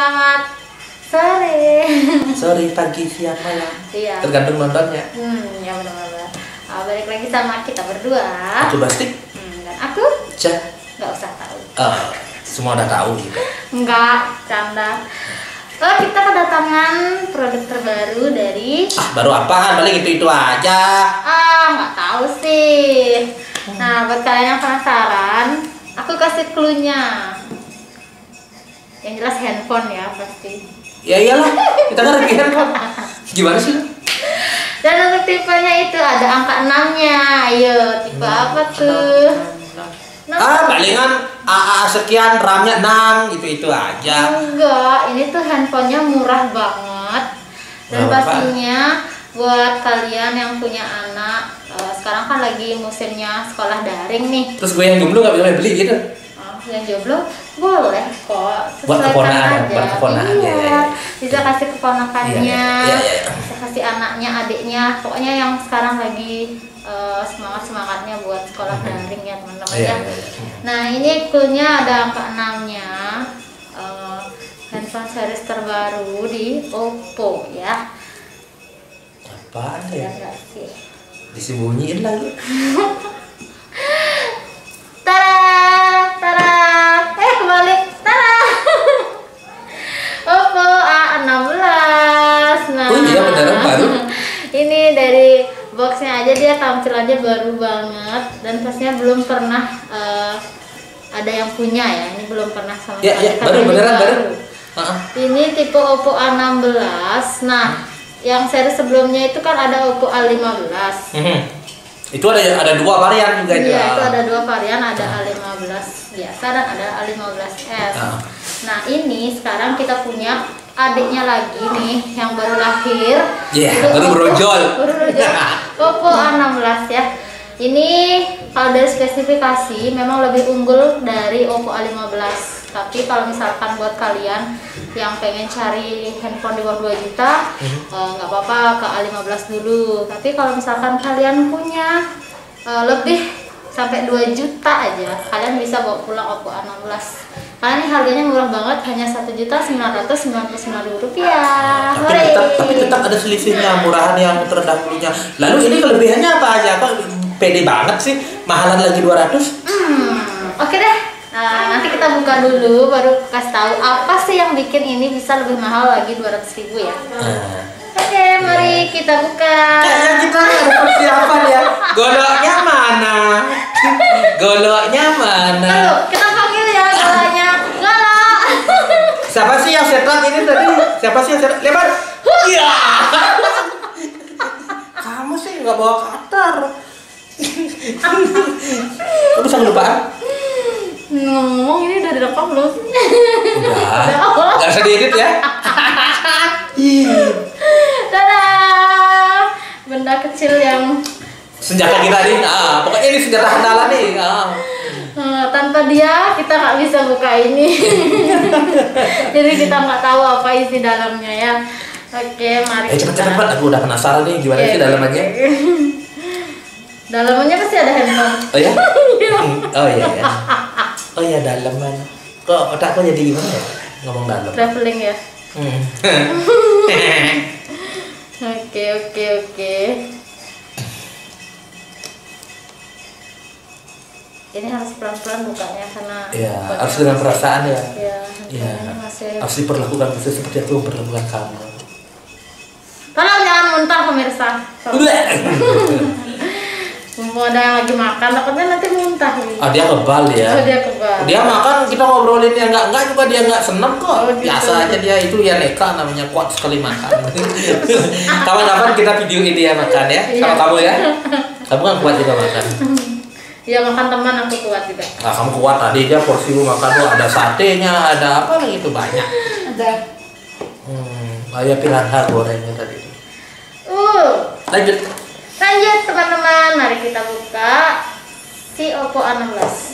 Selamat sore. Sore, pagi, siang, malam. Iya. Tergantung nontonnya. Ya benar-benar. Balik lagi sama kita berdua. Aku Bastik. Dan aku? Cah. Nggak usah tahu. Semua udah tahu gitu. Enggak, canda. Kita kedatangan produk terbaru dari. Baru apaan? Paling itu aja. Nggak tahu sih. Nah, buat kalian yang penasaran, aku kasih clue-nya. Yang jelas handphone ya pasti. Ya iyalah, kita kan lagi handphone. Gimana sih? Dan untuk tipenya itu ada angka 6-nya. Ayo, tipe apa tuh? Palingan AA sekian, RAM-nya 6, itu aja. Enggak, ini tuh handphonenya murah banget. Dan pastinya buat kalian yang punya anak, sekarang kan lagi musimnya sekolah daring nih. Terus gue yang jomblo nggak bisa beli gitu? Yang jomblo boleh kok, buat keponakan aja. Buat keponakan Iya. Bisa kasih keponakannya, iya. bisa kasih anaknya, adiknya, pokoknya yang sekarang lagi semangatnya buat sekolah daring ya teman-teman ya. Nah ini clue-nya ada angka 6-nya, handphone series terbaru di Oppo ya. Apaan ya? Enggak sih. Disembunyiin lagi. Kebalik. Oppo A16. Nah, iya beneran baru. Ini dari boxnya aja dia tampilannya baru banget dan pastinya belum pernah ada yang punya ya. Ini belum pernah sama sekali. Ya, beneran baru. Ini tipe Oppo A16. Nah, yang seri sebelumnya itu kan ada Oppo A15. Itu ada dua varian juga. Iya, itu ada dua varian, ada A15 biasa dan ada A15s. Nah, ini sekarang kita punya adiknya lagi nih yang baru lahir. Baru brojol. Oppo A16 ya. Ini kalau dari spesifikasi memang lebih unggul dari Oppo A15. Tapi kalau misalkan buat kalian yang pengen cari handphone di bawah 2 juta, nggak apa-apa ke A15 dulu. Tapi kalau misalkan kalian punya lebih sampai 2 juta aja, kalian bisa bawa pulang Oppo A16. Karena ini harganya murah banget, hanya Rp1.999.000. Tapi tetap ada selisihnya, murahan yang terdahulunya. Lalu ini kelebihannya apa aja? Kok pede banget sih, mahalan lagi 200? Oke deh. Nah, nanti kita buka dulu baru kasih tahu apa sih yang bikin ini bisa lebih mahal lagi 200.000 ya. Oke, mari kita buka. Kayaknya kita ada persiapan ya. Goloknya mana? Goloknya mana? Aduh, kita panggil ya goloknya. Golok. Siapa sih yang setan ini tadi? Siapa sih yang setan? Lebar. Iya. Kamu sih nggak bawa cutter. Kamu bisa kelupaan? Ngomong ini udah direkam belum? Udah. Gak usah diedit ya. Dadah. Benda kecil yang senjata kita nih. Pokoknya ini senjata andalan nih. Tanpa dia kita nggak bisa buka ini. Jadi kita nggak tahu apa isi dalamnya ya. Oke, mari. Cepet-cepet. Aku udah penasaran nih gimana sih dalamannya. Dalamnya pasti ada handphone. Oh ya? Oh iya. Oh ya dalaman. Kok otakku jadi gimana ya ngomong dalam? Traveling ya. Oke. Ini harus pelan-pelan bukanya karena. Iya, harus dengan perasaan ya. Iya. Harus diperlakukan seperti aku memperlakukan kamu. Tolong jangan muntah pemirsa. Mau ada yang lagi makan, takutnya nanti muntah nih. Dia kebal ya. Dia kebal. Dia makan, kita ngobrolin yang enggak juga dia enggak seneng kok. Gitu. Biasa aja dia itu ya neka namanya, kuat sekali makan. Kapan-kapan kita videoin dia makan ya. Sama kamu ya. Kamu kan kuat juga makan. Iya makan teman aku kuat juga. Nah, kamu kuat tadi aja porsimu makan tuh ada satenya, ada apa lagi itu banyak. Ada. Kayak piranha gorengnya tadi. Lanjut teman-teman, mari kita buka si Oppo A16.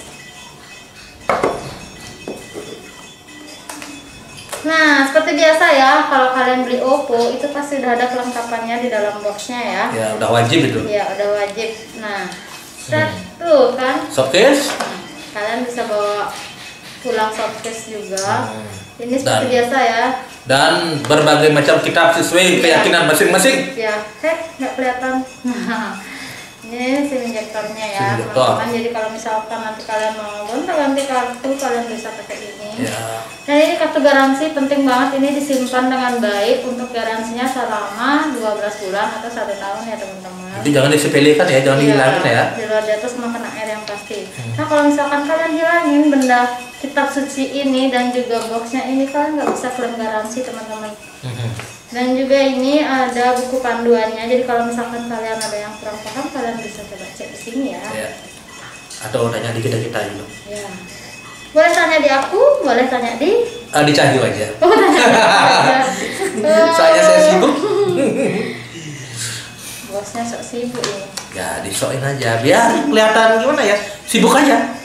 Nah, seperti biasa ya, kalau kalian beli Oppo itu pasti udah ada kelengkapannya di dalam boxnya ya. Ya, udah wajib itu. Ya, udah wajib. Nah, tuh kan. Showcase. Kalian bisa bawa pulang showcase juga. Ini seperti biasa ya. Dan berbagai macam kitab sesuai keyakinan masing-masing. Ya, nggak kelihatan. Nah, ini si injektornya ya, teman-teman. Jadi kalau misalkan nanti kalian mau gonta-ganti kartu, kalian bisa pakai ini. Ya. Dan ini kartu garansi penting banget. Ini disimpan dengan baik untuk garansinya selama 12 bulan atau 1 tahun ya teman-teman. Jadi jangan disepelekan ya, jangan dihilangin ya. Di luar di atas sama kena air yang pasti. Nah kalau misalkan kalian hilangin benda kitab suci ini dan juga boxnya ini, kalian nggak bisa klaim garansi teman-teman. Dan juga ini ada buku panduannya. Jadi kalau misalkan kalian ada yang kurang paham, kalian bisa coba cek di sini ya. Atau tanya di kita gitu. Ya. Boleh tanya di aku, boleh tanya di Cahyo aja. Oh, tanya di aku aja. Saya sibuk. Bosnya sok sibuk ini. Ya disokin aja, biar kelihatan gimana ya, sibuk aja.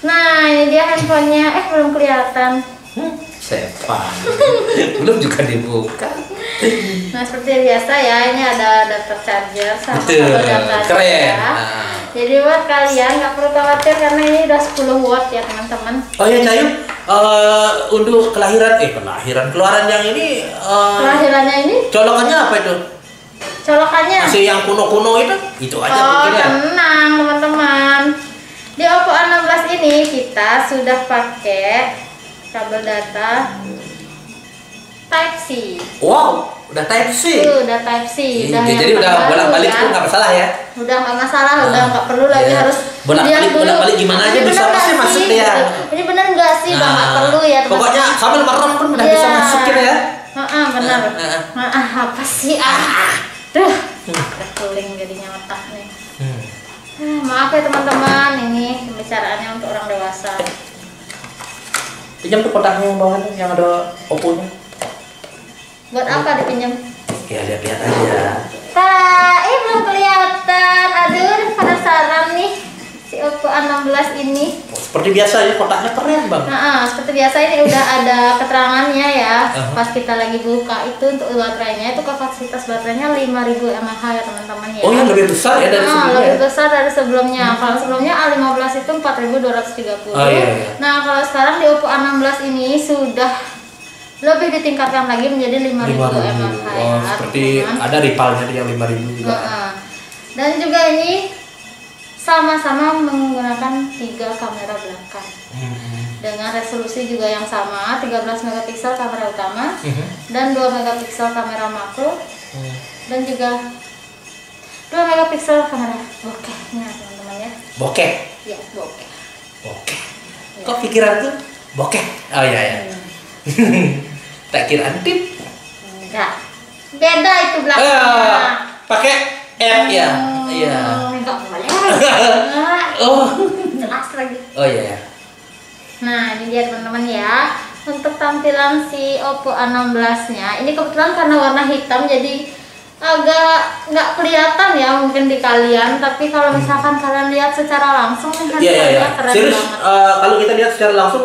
Nah ini dia handphonenya, belum kelihatan. Sepan. Belum juga dibuka. Nah seperti biasa ya, ini ada adapter charger sama datanya. Keren. Ya. Jadi buat kalian nggak perlu khawatir karena ini udah 10 watt ya teman-teman. Oh ya Cayu, untuk keluaran yang ini. Kelahirannya ini? Colokannya apa itu? Colokannya? Masih yang kuno-kuno itu aja. Oh tenang teman-teman. Di Oppo A16 ini kita sudah pakai kabel data Type C. Wow, udah Type C. Udah Type C. Jadi udah bolak-balik itu nggak masalah ya? Udah nggak masalah, udah nggak perlu lagi harus bolak-balik gimana aja bisa pasti masuk ya. Ini benar nggak sih? Udah nggak perlu ya. Pokoknya sambil merem pun udah bisa masukin ya. Benar. Apa sih? Duh, udah keling jadinya otak nih. Maaf ya teman-teman, ini pembicaraannya untuk orang dewasa. Pinjam tuh kotaknya yang bawah yang ada Oppo-nya. Buat apa dipinjam? Ya lihat-lihat aja. Belum kelihatan. Aduh, penasaran nih si Oppo A16 ini. Seperti biasa ya, kotaknya keren bang. Seperti biasa ini udah ada keterangannya ya. Pas kita lagi buka itu untuk baterainya, itu kapasitas baterainya 5000 mAh ya teman-teman ya. Oh yang lebih besar ya dari sebelumnya. Lebih besar dari sebelumnya. Kalau sebelumnya A15 itu 4230. Iya. Nah kalau sekarang di Oppo A16 ini sudah lebih ditingkatkan lagi menjadi 5000 mAh ya. Seperti ada rivalnya yang 5000 juga. Dan juga ini sama-sama menggunakan 3 kamera belakang dengan resolusi juga yang sama, 13 megapiksel kamera utama dan 2 megapiksel kamera makro dan juga 2 megapiksel kamera bokehnya teman-teman ya. Bokeh? Ya, bokeh. Bokeh. Kok pikiran tuh bokeh? Oh iya. Tak kira antip? Enggak. Beda itu belakangnya. Pakai F ya? Iya. Enggak boleh. Oh. Jelas lagi. Oh iya. Nah ini dia teman-teman ya, untuk tampilan si Oppo A16-nya. Ini kebetulan karena warna hitam jadi agak nggak kelihatan ya mungkin di kalian, tapi kalau misalkan kalian lihat secara langsung nih handphonenya keren serius, banget. Kalau kita lihat secara langsung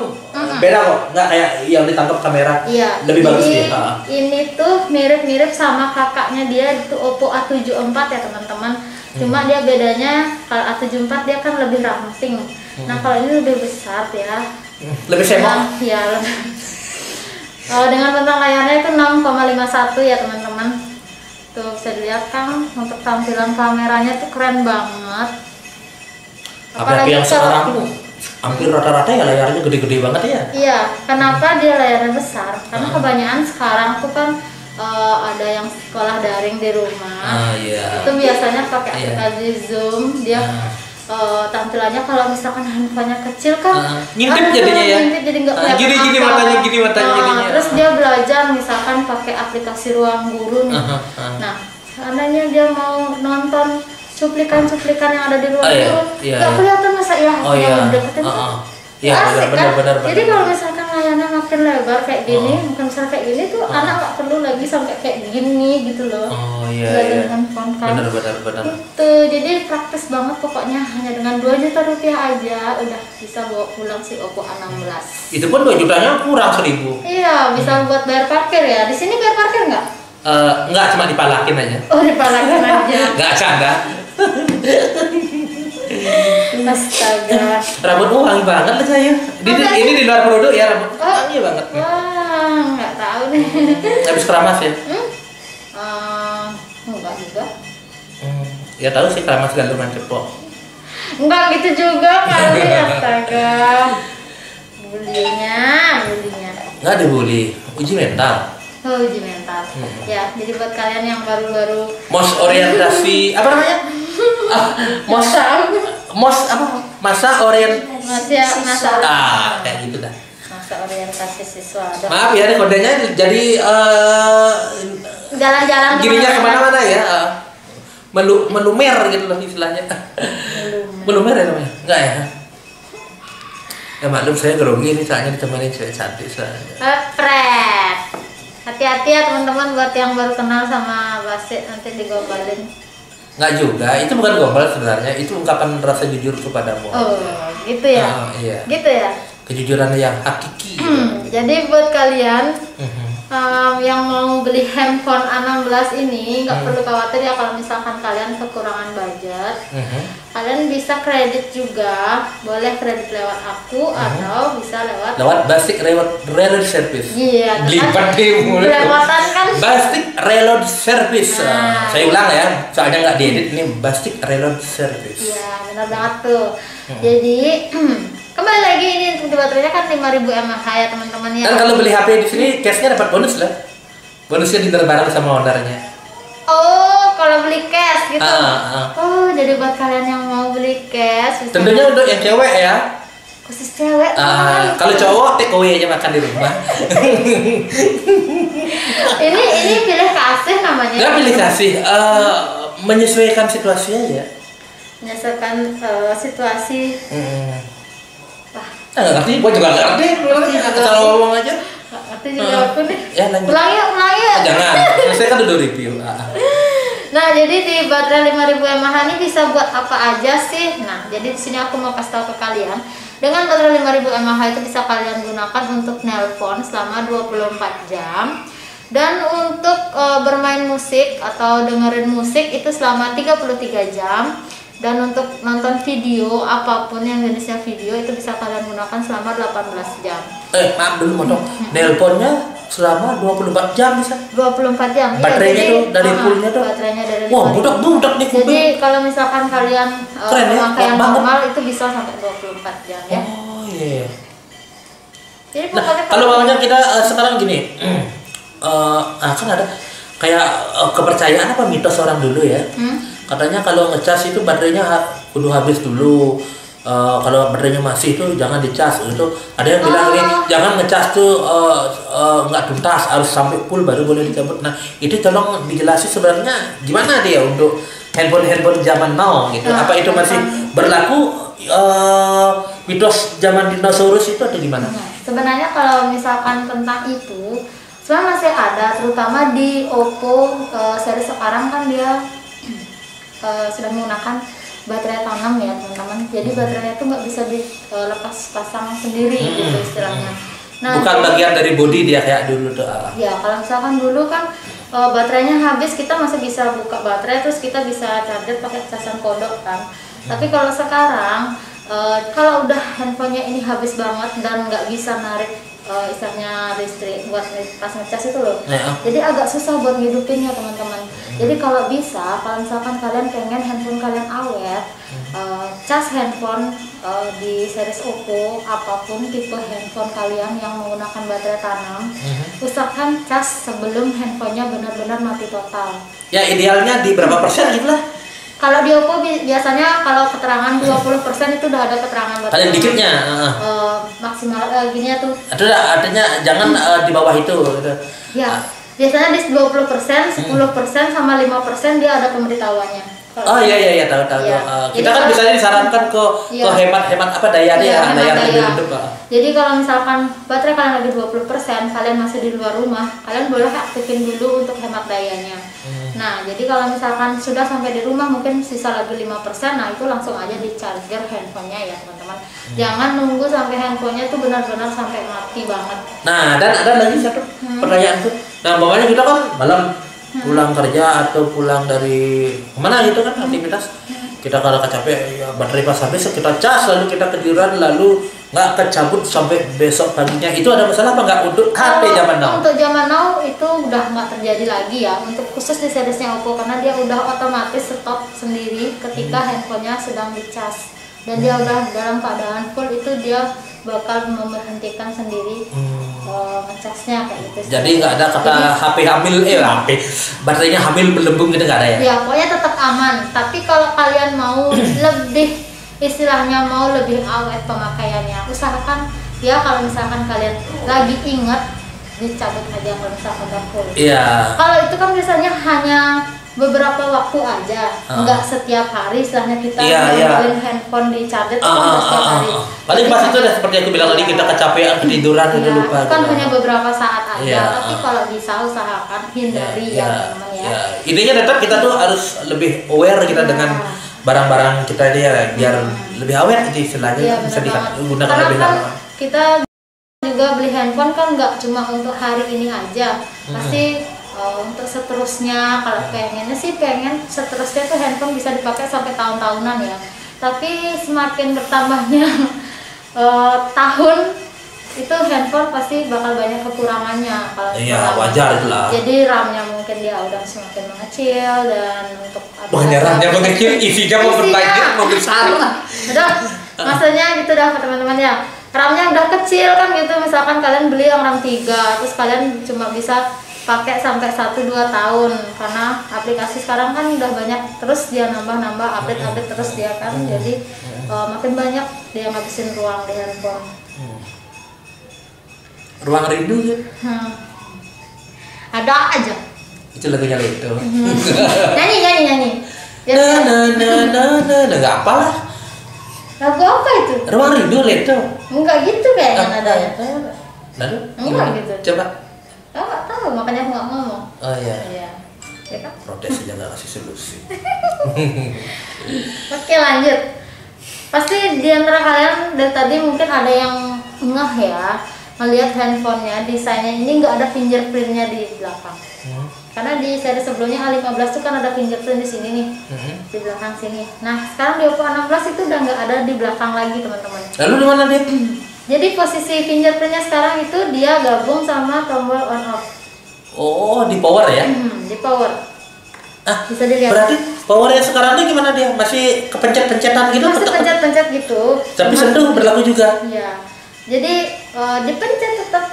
beda kok, nggak kayak yang ditangkap kamera. Iya. Lebih bagus dia. Ini tuh mirip-mirip sama kakaknya dia itu Oppo A74 ya teman-teman. Cuma dia bedanya kalau A74 dia kan lebih ramping. Nah kalau ini lebih besar ya. Lebih semok. Iya. Dengan bentang layarnya itu 6,51 ya teman-teman. Tuh bisa dilihat kan untuk tampilan kameranya tuh keren banget. Apalagi yang sekarang tuh hampir rata-rata ya layarnya gede-gede banget ya. Iya, kenapa dia layarnya besar? Karena kebanyakan sekarang tuh kan ada yang sekolah daring di rumah. Itu biasanya pakai aplikasi Zoom. Dia tampilannya kalau misalkan handphonenya kecil kan ngintip jadinya ya. Ngintip jadi nggak kelihatan. Gini matanya jadinya. Terus dia belajar misalkan pakai aplikasi Ruang Guru nih. Nah, seandainya dia mau nonton cuplikan-cuplikan yang ada di Ruang Guru, nggak kelihatan masa ya yang deketin tuh. Iya benar. Jadi kalau misalkan layarnya makin lebar kayak gini, mungkin misalnya kayak gini tuh anak nggak perlu lagi sampai kayak gini gitu loh. Iya. Handphone kan. Benar. Itu jadi praktis banget pokoknya, hanya dengan 2 juta rupiah aja udah bisa bawa pulang si Oppo A16. Itu pun 2 jutanya kurang 1000. Iya, bisa buat bayar parkir ya. Di sini bayar parkir nggak? Nggak, cuma dipalakin aja. Oh, dipalakin aja. Nggak canda. Astaga. Rambutmu wangi banget lah saya. Ini di luar produk ya rambut. Wangi banget. Wah, nggak tahu nih. Habis keramas ya? Enggak juga. Ya tahu sih keramas gantungan cepok. Enggak gitu juga kali, astaga. Bulinya. Nggak dibully, uji mental. Oh, uji mental. Ya, jadi buat kalian yang baru-baru Mos orientasi apa namanya? Masa masa kayak gitu dah. masa orientasi siswa. Maaf ya, kodenya jadi Jalan-jalan gininya kemana-mana ya. Melumer gitu loh istilahnya. Melumer ya namanya? Enggak ya? Ya maklum saya grogi ini soalnya ditemenin cewek cantik soalnya. Pret. Hati-hati ya teman-teman buat yang baru kenal sama Basit, nanti digombalin. Enggak juga, itu bukan gombal sebenarnya, itu ungkapan rasa jujur kepadamu. Oh, gitu ya? Iya. Gitu ya? Kejujuran yang hakiki. Jadi buat kalian yang mau beli handphone A16 ini nggak perlu khawatir ya kalau misalkan kalian kekurangan budget. Kalian bisa kredit juga, boleh kredit lewat aku atau bisa lewat Basic Reload Service. Iya, Lipat deh mulai. Lewatan kan Basic Reload Service. Saya ulang ya, soalnya nggak diedit ini Basic Reload Service. Iya, benar banget tuh. Jadi kembali lagi ini untuk baterainya kan 5.000 mAh ya teman-teman ya. Dan kalau beli HP di sini cashnya dapat bonus lah. Bonusnya dinner bareng sama ownernya. Oh, kalau beli cash gitu. Oh, jadi buat kalian yang mau beli cash. Tentunya untuk yang cewek ya. Khusus cewek. Kalau cowok take away aja makan di rumah. ini pilih kasih namanya. Nggak pilih kasih, menyesuaikan situasi aja. Menyesuaikan situasi. Nggak ngerti, gua juga nggak ngerti. Kalau ngomong aja. Nggak ngerti juga aku nih. Ya lanjut. Ulang yuk. Jangan, saya kan udah review. Nah, jadi di baterai 5.000 mAh ini bisa buat apa aja sih? Nah, jadi di sini aku mau kasih tahu ke kalian. Dengan baterai 5.000 mAh itu bisa kalian gunakan untuk nelpon selama 24 jam. Dan untuk bermain musik atau dengerin musik itu selama 33 jam. Dan untuk nonton video apapun yang jenisnya video itu bisa kalian gunakan selama 18 jam. Maaf dulu motong. Nelponnya selama 24 jam bisa. 24 jam. Baterainya iya, tuh dari fullnya tuh. Baterainya dari Wah, budak nih. Jadi kalau misalkan kalian pakai yang banget. normal itu bisa sampai 24 jam ya. Oh iya. Jadi Nah, kalau maunya kita sekarang gini. Kan ada kayak kepercayaan apa mitos orang dulu ya. Katanya kalau ngecas itu baterainya kudu habis dulu. Kalau baterainya masih tuh jangan dicas gitu. Ada yang bilang nih jangan ngecas tuh nggak tuntas, harus sampai full baru boleh dicabut. Nah itu tolong dijelasin sebenarnya gimana dia untuk handphone zaman now gitu. Apa itu masih berlaku mitos zaman dinosaurus itu atau gimana? Sebenarnya kalau misalkan tentang itu sebenarnya masih ada, terutama di Oppo seri sekarang kan dia sudah menggunakan baterai tanam ya teman-teman. Jadi baterainya itu nggak bisa dilepas pasang sendiri gitu istilahnya. Nah, bukan bagian dari body dia kayak dulu tuh. Ya kalau misalkan dulu kan baterainya habis kita masih bisa buka baterai terus kita bisa charger pakai casan kodok kan. Tapi kalau sekarang kalau udah handphonenya ini habis banget dan nggak bisa narik istilahnya listrik buat pas ngecas itu loh. Jadi agak susah buat ngidupinnya teman-teman. Jadi kalau bisa, kalau misalkan kalian pengen handphone kalian awet, cas handphone di series Oppo apapun tipe handphone kalian yang menggunakan baterai tanam, usahakan cas sebelum handphonenya benar-benar mati total. Ya idealnya di berapa persen gitu lah? Kalau di Oppo biasanya kalau keterangan 20% itu udah ada keterangan baterai. Paling dikitnya maksimal gini tuh. Artinya jangan di bawah itu gitu. Ya, biasanya di 20%, 10% sama 5% dia ada pemberitahuannya. Oh iya tahu. Ya. Kita kan biasanya disarankan ke hemat apa dayanya, daya lebih hidup. Jadi kalau misalkan baterai kalian lagi 20%, kalian masih di luar rumah, kalian boleh aktifin dulu untuk hemat dayanya. Nah, jadi kalau misalkan sudah sampai di rumah mungkin sisa lagi 5%, nah itu langsung aja di charger handphonenya ya teman-teman. Jangan nunggu sampai handphonenya itu benar-benar sampai mati banget. Nah, dan ada lagi satu pertanyaan tuh. Nah, bawahnya kita kan malam pulang kerja atau pulang dari kemana gitu kan aktivitas. Kita kalau kecapean ya, baterai pas habis kita cas lalu kita ketiduran lalu nggak kecabut sampai besok paginya. Itu ada masalah apa nggak untuk HP zaman now? Untuk zaman now itu udah nggak terjadi lagi ya. Untuk khusus di seriesnya Oppo karena dia udah otomatis stop sendiri ketika handphonenya sedang dicas dan dia udah dalam keadaan full itu dia bakal memberhentikan sendiri ngecasnya kayak gitu. Jadi nggak ada kata HP hamil, HP baterainya hamil belembung gitu nggak ada ya? Ya pokoknya tetap aman. Tapi kalau kalian mau lebih istilahnya mau lebih awet pemakaiannya, usahakan ya kalau misalkan kalian lagi inget dicabut aja kalau misalkan udah full. Iya. Kalau itu kan biasanya hanya beberapa waktu aja, nggak setiap hari istilahnya kita ngambilin handphone di charger itu kan nggak setiap hari. Paling pas itu udah seperti aku bilang tadi kita kecapean ketiduran udah lupa. Kan hanya beberapa saat aja, tapi kalau bisa usahakan hindari yang namanya. Intinya tetap kita tuh harus lebih aware kita dengan barang-barang kita ini ya biar lebih aware itu istilahnya bisa digunakan lebih lama. Kita juga beli handphone kan nggak cuma untuk hari ini aja, pasti untuk seterusnya kalau pengennya sih pengen seterusnya tuh handphone bisa dipakai sampai tahun-tahunan ya. Tapi semakin bertambahnya tahun itu handphone pasti bakal banyak kekurangannya kalau wajar itulah. Jadi RAM-nya mungkin dia udah semakin mengecil dan untuk RAM-nya mengecil, isinya mau berbanyak mau besar. Udah, maksudnya gitu dah teman-teman ya. RAM-nya udah kecil kan gitu, misalkan kalian beli yang RAM 3 terus kalian cuma bisa pakai sampai 1-2 tahun karena aplikasi sekarang kan udah banyak terus dia nambah update terus dia kan, jadi makin banyak dia ngabisin ruang di handphone. Ruang rindu ya? Ada aja. Itu lagunya itu. nyanyi. Nggak apa lah. Lagu apa itu? Ruang rindu itu. Enggak gitu kayaknya nadanya. Lalu? Enggak gitu. Coba. Nggak tahu, makanya aku nggak ngomong. Oh iya. Ya kan? Protes aja nggak kasih solusi. Oke lanjut. Pasti di antara kalian dari tadi mungkin ada yang ngeh ya melihat handphonenya desainnya ini nggak ada fingerprintnya di belakang. Karena di seri sebelumnya A15 itu kan ada fingerprint di sini nih, di belakang sini. Nah sekarang di Oppo A16 itu udah nggak ada di belakang lagi teman-teman. Lalu di mana dia? Jadi posisi fingerprintnya sekarang itu dia gabung sama tombol on off. Oh, di power ya? Di power. Bisa dilihat. Berarti powernya sekarang ini gimana dia? Masih kepencet-pencetan gitu? Masih pencet-pencet gitu. Tapi sentuh berlaku juga? Iya. Jadi dipencet tetap.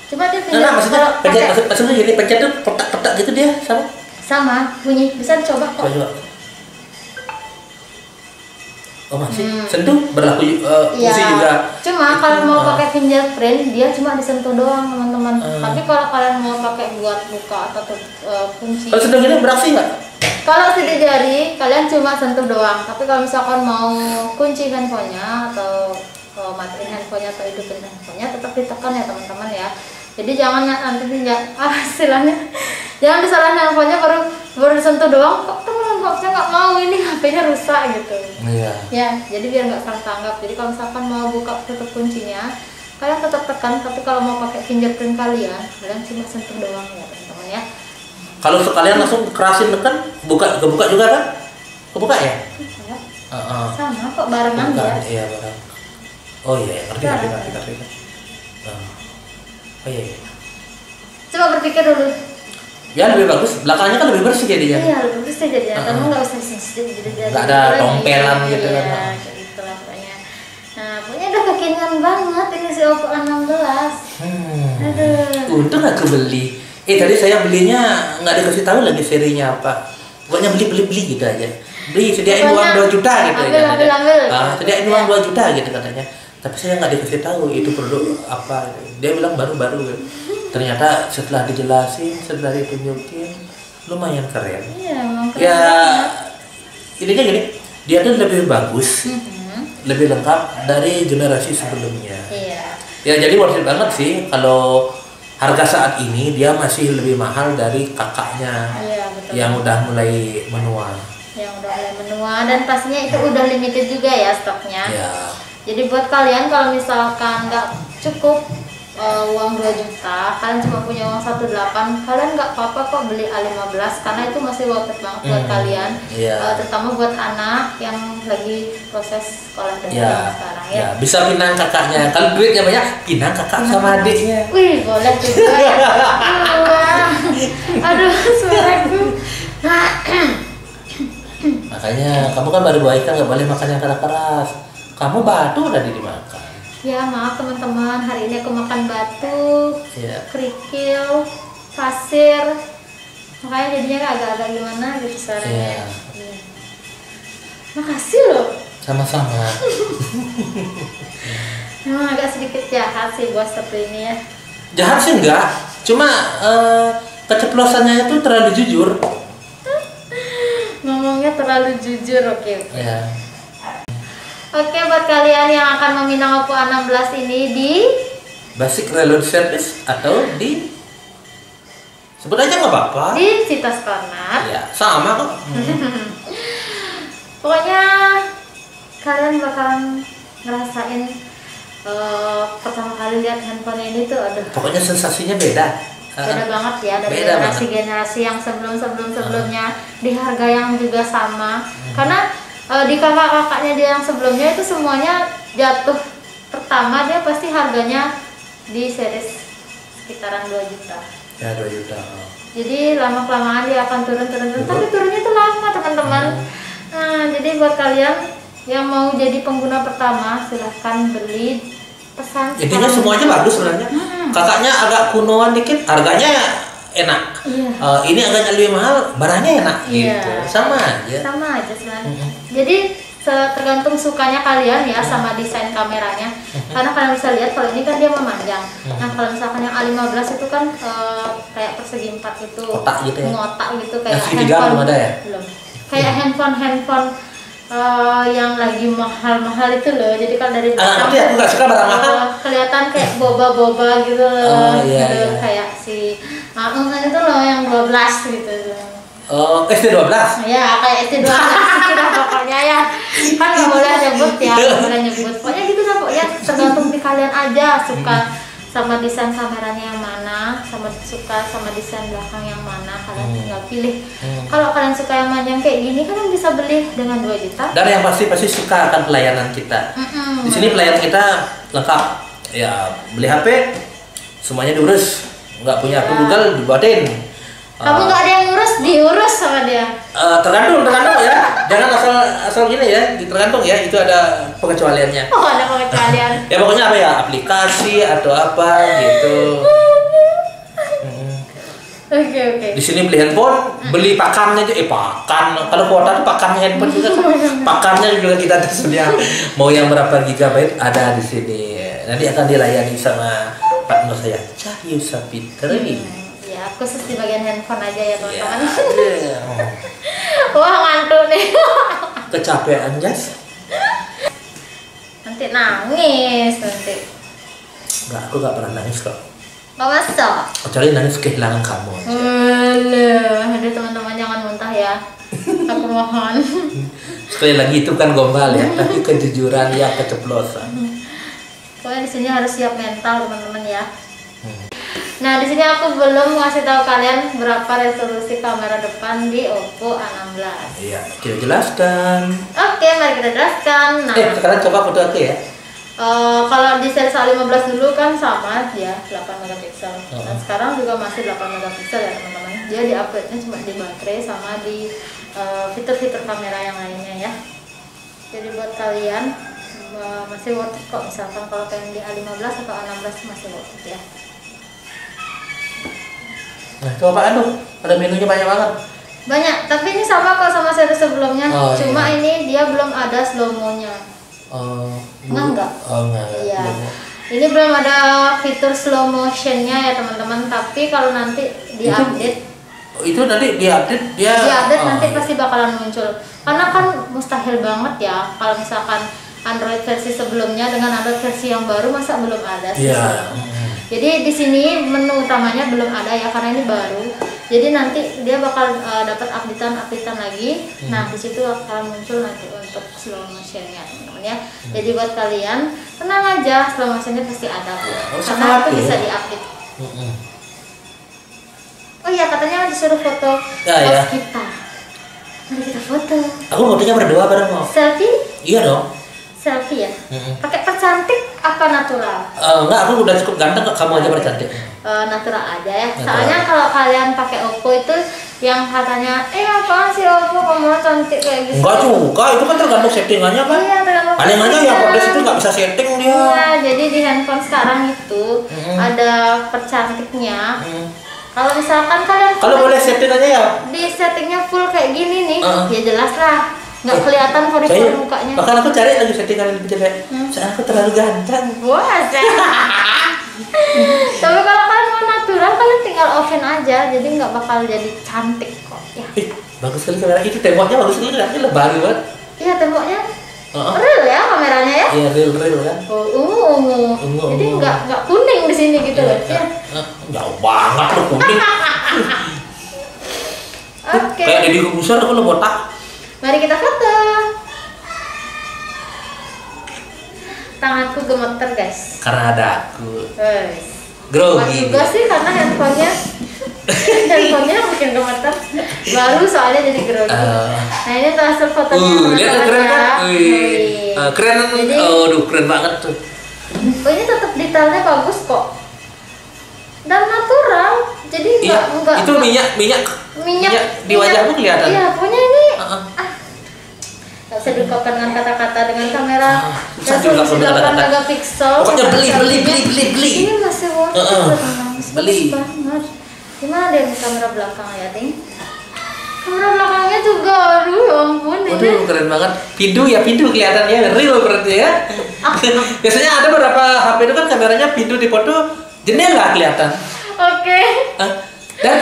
Cuma dia maksudnya pencet, maksudnya jadi pencet tuh petak-petak gitu dia sama? Sama bunyi. Bisa dicoba kok. Coba. Oh masih sentuh berlaku fungsi juga. Cuma kalau mau pakai fingerprint dia cuma disentuh doang teman-teman. Tapi kalau kalian mau pakai buat buka atau kunci. Kalau sentuh gini beraksi nggak? Kalau sidik jari kalian cuma sentuh doang. Tapi kalau misalkan mau kunci handphonenya atau matiin handphonenya atau hidupin handphonenya tetap ditekan ya teman-teman ya. Jadi jangan nanti istilahnya jangan disalahin handphonenya baru disentuh doang kok teman saya nggak mau ini HP-nya rusak gitu. Iya. Ya jadi biar nggak salah tanggap. Jadi kalau misalkan mau buka tutup kuncinya kalian tetap tekan, tapi kalau mau pakai fingerprint kalian cuma sentuh doang ya teman-teman ya. Kalau sekalian langsung kerasin tekan kebuka juga kan? Kebuka ya? Iya. Sama kok barengan ya. Iya bareng. Oh iya ngerti. Oh iya. Coba berpikir dulu. Ya lebih bagus, belakangnya kan lebih bersih jadinya. Iya lebih bersih jadinya, kamu nggak usah sensitif jadi nggak ada tompelan gitu kan. Iya, kayak gitu lah pokoknya. Nah pokoknya udah kekinian banget ini si Oppo A16. Aduh. Untung aku beli. Tadi saya belinya nggak dikasih tahu lagi serinya apa. Pokoknya beli gitu aja. Beli sediain uang 2 juta gitu ya. Ambil. Sediain uang 2 juta gitu katanya. Tapi saya nggak dikasih tahu itu produk apa. Dia bilang baru-baru. Ternyata setelah dijelasin, setelah ditunjukin, lumayan keren. Iya, emang keren. Ya, intinya gini, dia tuh lebih bagus, lebih lengkap dari generasi sebelumnya. Iya. Ya jadi worth it banget sih kalau harga saat ini dia masih lebih mahal dari kakaknya. Iya, betul. Yang udah mulai menua. Yang udah mulai menua dan pastinya itu udah limited juga ya stoknya. Ya. Jadi buat kalian kalau misalkan nggak cukup uang 2 juta, kalian cuma punya uang 1,8, kalian nggak apa-apa kok beli A15 karena itu masih worth it banget buat kalian. Terutama buat anak yang lagi proses sekolah dan sekarang ya. Bisa pinang kakaknya, kalau duitnya banyak pinang kakak sama adiknya. Wih, boleh juga ya. Aduh, suaraku. Makanya kamu kan baru baik kan nggak boleh makan yang keras-keras. Kamu batu udah dimakan. Ya maaf teman-teman, hari ini aku makan batu, kerikil, pasir, makanya jadinya agak-agak gimana gitu suaranya. Makasih loh. Sama-sama. Memang agak sedikit jahat sih bos seperti ini ya. Jahat sih enggak, cuma keceplosannya itu terlalu jujur. Ngomongnya terlalu jujur, oke. Ya. Oke, buat kalian yang akan meminang Oppo A16 ini di Basic Reload Service atau di sebut aja nggak apa-apa. Di Citos Corner. Ya, sama kok. Pokoknya kalian bakalan ngerasain pertama kali lihat handphone ini tuh, aduh. Pokoknya sensasinya beda. Beda banget ya dari generasi yang sebelumnya di harga yang juga sama. Karena di kakak-kakaknya dia yang sebelumnya itu semuanya jatuh pertama dia pasti harganya di series sekitaran 2 juta. Ya 2 juta. Jadi lama-kelamaan dia akan turun. Tapi turunnya itu lama teman-teman. Nah, jadi buat kalian yang mau jadi pengguna pertama silahkan beli pesan. Intinya semuanya bagus sebenarnya. Kakaknya agak kunoan dikit, harganya enak. Ini agaknya lebih mahal, barangnya enak gitu. Sama aja sebenarnya. Jadi tergantung sukanya kalian ya sama desain kameranya. Karena kalian bisa lihat kalau ini kan dia memanjang. Nah, kalau misalkan yang A15 itu kan kayak persegi 4 gitu. Kotak gitu ya. Ngotak gitu kayak handphone. Belum ada ya? Belum. Kayak handphone yang lagi mahal-mahal itu loh. Jadi kan dari belakang aku nggak suka barang mahal. Kelihatan kayak boba-boba gitu loh. Kayak si itu loh yang 12 gitu. ST12? Ya kayak ST12 sudah pokoknya ya. Kan nggak boleh nyebut ya, nggak boleh nyebut. Pokoknya gitu lah pokoknya, tergantung di kalian aja suka sama desain kameranya yang mana, suka sama desain belakang yang mana, kalian tinggal pilih. Kalau kalian suka yang panjang kayak gini, kalian bisa beli dengan 2 juta. Dan yang pasti suka akan pelayanan kita. Di sini pelayanan kita lengkap. Ya beli HP semuanya diurus, nggak punya akun Google dibuatin. Kamu nggak ada yang ngurus, diurus sama dia. Tergantung ya. Jangan asal gini ya, tergantung ya. Itu ada pengecualiannya. Oh, ada pengecualian. Ya pokoknya apa ya, aplikasi atau apa gitu. Oke. Di sini beli handphone, beli pakannya aja. Pakan. Kalau kuota tuh pakannya handphone juga. Pakannya juga kita tersedia. Mau yang berapa gigabyte ada di sini. Nanti akan dilayani sama partner saya, Cahyo Sapitri. Ya, khusus di bagian handphone aja ya teman-teman. Wah, ngantuk nih. Kecapean, Jas. Nanti nangis nanti. Enggak, aku nggak pernah nangis kok. Nggak masuk. Kecuali nangis kehilangan kamu aja. Aduh teman-teman jangan muntah ya. Aku mohon. Sekali lagi itu kan gombal ya, tapi kejujuran ya keceplosan. Pokoknya di sini harus siap mental teman-teman ya. Nah, di sini aku belum ngasih tahu kalian berapa resolusi kamera depan di Oppo A16. Iya, kita jelaskan. Oke, mari kita jelaskan. Nah, sekarang coba foto aku ya. Kalau di series A15 dulu kan sama ya, 8 megapiksel. Nah, sekarang juga masih 8 megapiksel ya teman-teman. Dia di-upgrade-nya cuma di baterai sama di fitur-fitur kamera yang lainnya ya. Jadi buat kalian masih worth it kok, misalkan kalau pengen di A15 atau A16 masih worth it ya. Nah, coba tuh, ada menunya banyak banget. Banyak, tapi ini sama kok sama seri sebelumnya. Cuma ini dia belum ada slow mo-nya. Enggak. Iya. Ini belum ada fitur slow motion-nya ya teman-teman, tapi kalau nanti diupdate itu nanti diupdate nanti pasti bakalan muncul. Karena kan mustahil banget ya kalau misalkan Android versi sebelumnya dengan Android versi yang baru masa belum ada sih. Jadi di sini menu utamanya belum ada ya karena ini baru. Jadi nanti dia bakal dapat updatean lagi. Nah, di situ akan muncul nanti untuk slow motionnya, teman-teman ya. Jadi buat kalian tenang aja, slow motionnya pasti ada. Karena itu bisa diupdate. Oh iya, katanya disuruh foto ya. kita. Mari kita foto. Aku fotonya berdua bareng mau. Selfie? Iya dong. Selfie ya? Pakai percantik apa natural? Enggak, aku udah cukup ganteng kok, kamu aja percantik. Natural aja ya. Natural. Soalnya kalau kalian pakai Oppo itu yang katanya, apaan sih Oppo kamu cantik kayak gitu. Enggak juga, itu kan tergantung settingannya kan. Iya, tergantung Paling aja settingan. yang progres itu nggak bisa setting dia. Iya, jadi di handphone sekarang itu ada percantiknya. Kalau misalkan kalian Kalau boleh setting aja ya. di settingnya full kayak gini nih, ya jelas lah, nggak kelihatan pori-pori mukanya. Bahkan aku cari lagi settingan yang lebih jelek. Soalnya aku terlalu ganteng. Wah, tapi kalau kalian mau natural, kalian tinggal offin aja, jadi nggak bakal jadi cantik kok. Ya. Bagus sekali kamera itu, temboknya bagus sekali, kan lebar banget. Iya, temboknya real ya kameranya ya. Iya, real kan. Ungu. Jadi nggak kuning di sini gitu loh. Ya. Jauh banget loh kuning. Oke. Kayak Deddy Corbuzier aku lo botak. Mari kita foto. Tanganku gemeter guys. Karena ada aku. Guys. Grogi. Juga sih karena handphonenya bikin gemeter. Baru soalnya jadi grogi. Nah ini tuh hasil fotonya. Lihat keren kan? Keren. Jadi, aduh keren banget tuh. ini tetap detailnya bagus kok. Dan natural. Jadi enggak itu minyak di wajahmu kelihatan. Iya, pokoknya ini nggak bisa diungkapkan dengan kata-kata, dengan kamera resolusi 8 megapiksel. Pokoknya beli. Ini masih worth it, masih Beli. bagus banget. Gimana deh kamera belakang ya, Ting? Kamera belakangnya juga, aduh ya ampun ini. Waduh, keren banget. Pintu kelihatannya real berarti ya. Biasanya ada beberapa HP itu kan kameranya pintu di foto jendela kelihatan. Oke. Dan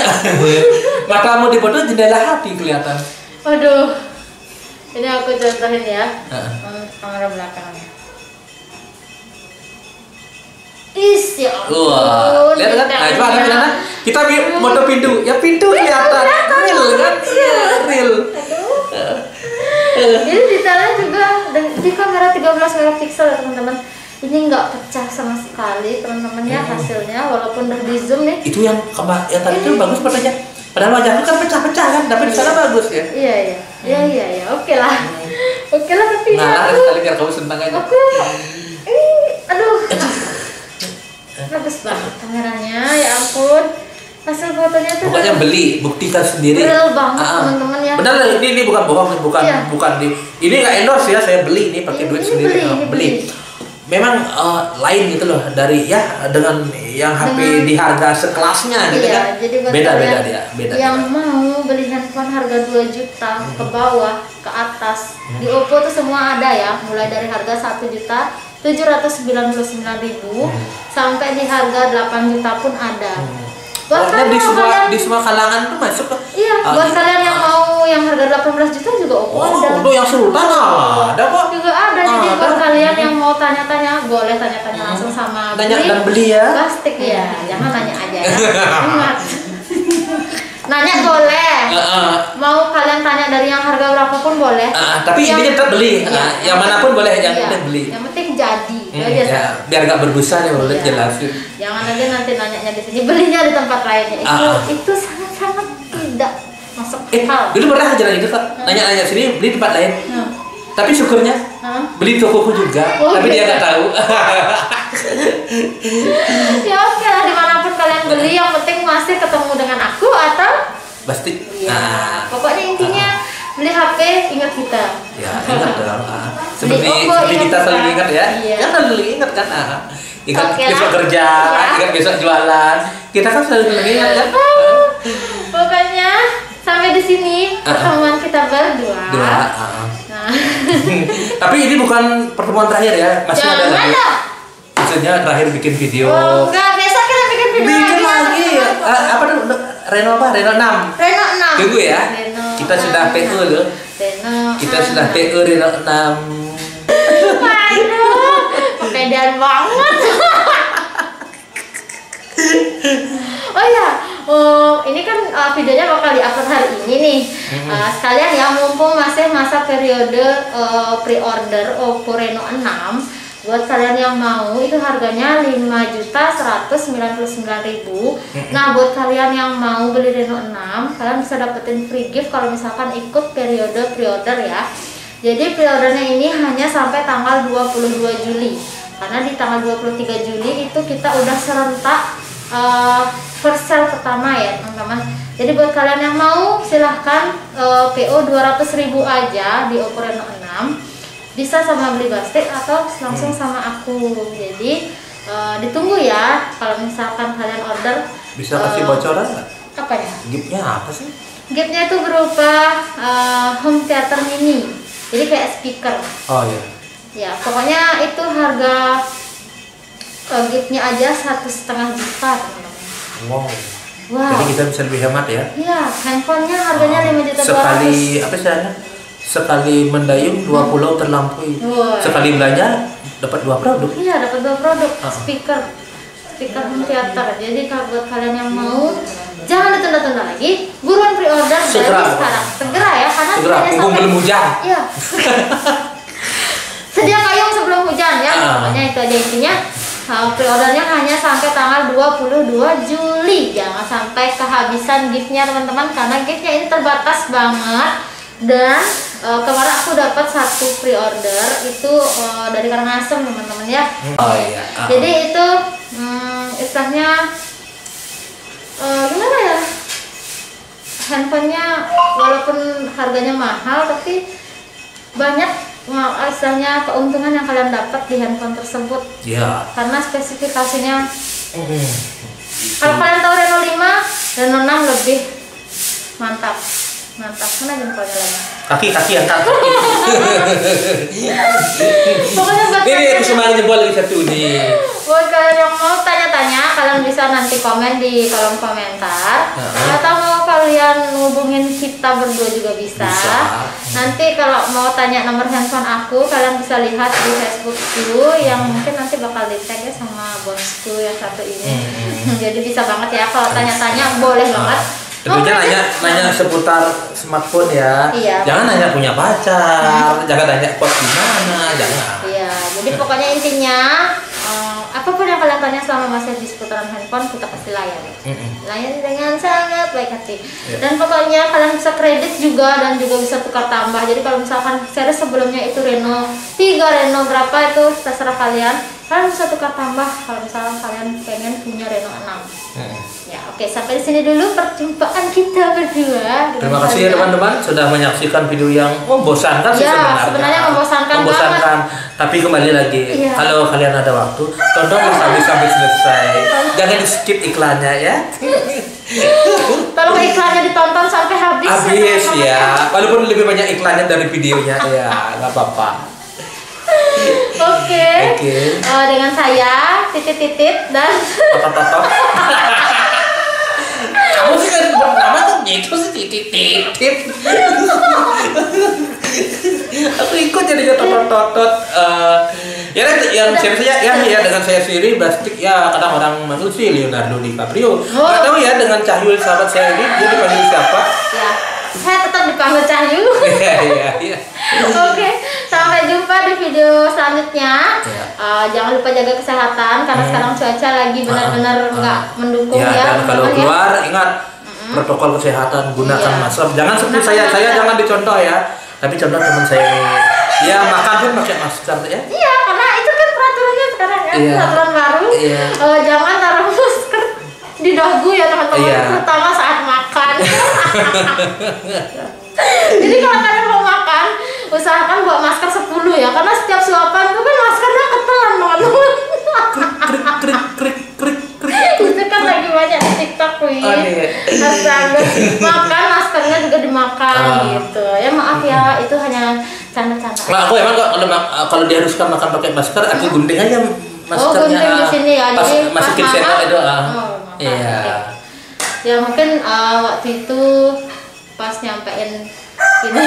matamu di foto jendela hati kelihatan. Waduh. Ini aku contohin ya. Kamera belakangnya. Ya ampun. Wah, lihat kan? Nah, coba ada kita foto pintu. Ya pintu kelihatan. Real kan? Iya, real. Ini detailnya juga di kamera 13 megapiksel ya teman-teman. Ini nggak pecah sama sekali teman-teman ya hasilnya, walaupun udah di zoom nih. Itu yang tadi itu bagus fotonya. Padahal wajahku kan pecah-pecah kan, tapi di sana bagus ya. Iya. Oke lah tapi nah, sekali biar kamu senang aja. Aku ini aduh. Bagus banget kameranya, ya ampun. Hasil fotonya tuh pokoknya beli, buktikan sendiri. real banget teman-teman ya. Benar, ini bukan bohong, bukan di. Ini nggak endorse ya, saya beli ini pakai duit sendiri. Beli. Memang lain gitu loh dari ya dengan yang HP di harga sekelasnya gitu kan. Jadi beda yang dia. mau beli handphone harga 2 juta ke bawah, ke atas. Di Oppo tuh semua ada ya, mulai dari harga 1.799.000 sampai di harga 8 juta pun ada. Pokoknya di semua kalangan tuh masuk ke. Iya, buat kalian yang mau yang harga 18 juta juga Oppo ada. Untuk yang Sultan ada kok. Juga ada. Jadi buat kalian yang mau tanya-tanya, boleh tanya-tanya langsung sama Tanya dan beli ya. Plastik ya, jangan nanya aja ya. Ingat. Nanya boleh. Mau kalian tanya dari yang harga berapapun boleh. Tapi intinya tetap beli. Yang manapun boleh, yang penting beli. Yang penting jadi. Biar nggak berbusa nih, boleh jelasin. Jangan aja nanti nanyanya di sini, belinya di tempat lainnya. Itu sangat-sangat tidak masuk akal. Dulu pernah kejadian itu kak, nanya-nanya sini beli tempat lain. Tapi syukurnya beli tokoku juga, tapi dia nggak tahu. Ya oke lah, dimanapun kalian beli, yang penting masih ketemu dengan aku atau pasti. Pokoknya intinya beli HP ingat kita. Ya ingat dong. Seperti kita selalu ingat ya. Kan selalu ingat kan. Ingat besok kerja, ingat besok jualan. Kita kan selalu ingat kan. Pokoknya sampai di sini pertemuan kita berdua. Tapi ini bukan pertemuan terakhir ya, masih ada lagi. Maksudnya terakhir bikin video. Enggak, besok kita bikin video lagi. Apa tuh? Reno 6. Reno 6. Tunggu ya. Kita sudah PE loh. Kita sudah PE Reno 6. Waduh, kepedean banget. Oh ya, ini kan videonya bakal diupload hari ini nih. Sekalian ya, mumpung masih masa periode pre-order Oppo Reno 6. Buat kalian yang mau, itu harganya 5.199.000. Nah, buat kalian yang mau beli Reno 6, kalian bisa dapetin free gift kalau misalkan ikut periode pre-order ya. Jadi pre-ordernya ini hanya sampai tanggal 22 Juli. Karena di tanggal 23 Juli itu kita udah serentak first sale pertama ya teman-teman. Jadi buat kalian yang mau, silahkan PO 200.000 aja di Oppo Reno 6. Bisa sama beli Bastik atau langsung sama aku. Jadi ditunggu ya kalau misalkan kalian order. Bisa kasih bocoran nggak? Apanya? Giftnya apa sih? Giftnya itu berupa home theater mini. Jadi kayak speaker. Oh iya. Ya pokoknya itu harga giftnya aja 1,5 juta teman-teman. Wow. Wow. Jadi kita bisa lebih hemat ya? Iya, handphonenya harganya 5.200.000. Sekali apa sih? Sekali mendayung 2 pulau terlampaui. Sekali belanja dapat 2 produk. Iya, dapat 2 produk. Speaker home theater. Jadi kalau buat kalian yang mau, jangan ditunda-tunda lagi. Buruan pre-order dari sekarang. Segera ya, karena hanya sampai belum hujan. Iya. Sedia payung sebelum hujan ya. Pokoknya itu aja intinya. Pre-ordernya hanya sampai tanggal 22 Juli. Jangan sampai kehabisan giftnya teman-teman, karena giftnya ini terbatas banget. Dan kemarin aku dapat 1 pre-order itu dari Karangasem teman-teman ya. Oh iya. Jadi itu istilahnya gimana ya, handphonenya walaupun harganya mahal tapi banyak istilahnya keuntungan yang kalian dapat di handphone tersebut. Iya. Karena spesifikasinya kalau kalian tahu Reno 5, Reno 6 lebih mantap. Mana jempolnya lagi? Kaki angkat. Pokoknya buat ini aku semangat jempol lagi satu nih. Buat kalian yang mau tanya-tanya, kalian bisa nanti komen di kolom komentar. Atau mau kalian ngubungin kita berdua juga bisa. Nanti kalau mau tanya nomor handphone aku, kalian bisa lihat di Facebookku yang mungkin nanti bakal di tag ya sama bosku yang satu ini. Jadi bisa banget ya kalau tanya-tanya, boleh banget. Tentunya nanya seputar smartphone ya. Iya. Jangan nanya punya pacar, jangan nanya kos di mana, jangan. Iya, jadi pokoknya intinya apapun yang kalian tanya selama masih di seputaran handphone, kita pasti layani. Layani dengan sangat baik hati. Dan pokoknya kalian bisa kredit juga dan juga bisa tukar tambah. Jadi kalau misalkan series sebelumnya itu Reno 3, Reno berapa itu terserah kalian. Kalian bisa tukar tambah kalau misalkan kalian pengen punya Reno 6. Ya, oke, sampai di sini dulu perjumpaan kita berdua. Terima kasih ya teman-teman sudah menyaksikan video yang membosankan sih sebenarnya membosankan. Tapi kembali lagi, kalau kalian ada waktu, tonton sampai selesai. Jangan di skip iklannya ya. Tolong iklannya ditonton sampai habis. Habis ya. Walaupun lebih banyak iklannya dari videonya ya, nggak apa-apa. Oke. Dengan saya titit dan kamu sih kan pertama tuh gitu sih titit. Aku ikut jadi totot. Ya yang siapa saja ya dengan saya sendiri Bastik ya, kadang orang manggil sih Leonardo DiCaprio. Nggak tahu ya dengan Cahyul sahabat saya ini dia dipanggil siapa? Ya, saya tetap dipanggil Cahyu. Iya. Oke, sampai jumpa di video selanjutnya. Jangan lupa jaga kesehatan karena sekarang cuaca lagi benar-benar nggak mendukung ya. Dan kalau keluar ingat protokol kesehatan, gunakan masker. Jangan seperti saya jangan dicontoh ya. Tapi contoh teman saya ini, ya makan pun pakai masker ya. Iya, karena itu kan peraturannya sekarang ya, peraturan baru. Jangan taruh masker di dagu ya teman-teman, terutama saat makan. Jadi kalau kalian mau makan, usahakan bawa masker 10 ya, karena setiap suapan itu kan maskernya ketelan teman-teman. Krik. Itu kan lagi banyak di TikTok wih. Astaga, makan maskernya juga dimakan gitu. Ya maaf ya, itu hanya canda-canda. Nah, aku emang kalau diharuskan makan pakai masker, aku gunting aja maskernya. Gunting di sini ya. Jadi masukin sendok itu. Iya. Ya mungkin waktu itu pas nyampein ini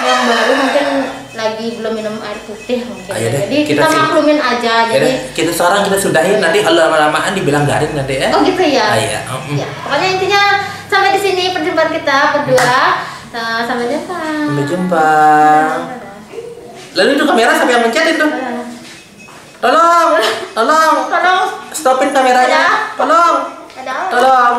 yang baru mungkin lagi belum minum air putih mungkin. Jadi kita maklumin aja. Jadi kita sudahin nanti kalau lama-lamaan dibilang garing nanti ya. Oh gitu ya. Iya. Ya, pokoknya intinya sampai sampai di sini perjumpaan kita berdua. Sampai jumpa. Sampai jumpa. Lalu itu kamera siapa yang mencet itu? Tolong, tolong, Tolong. stopin kameranya. Tolong, Dadah. tolong.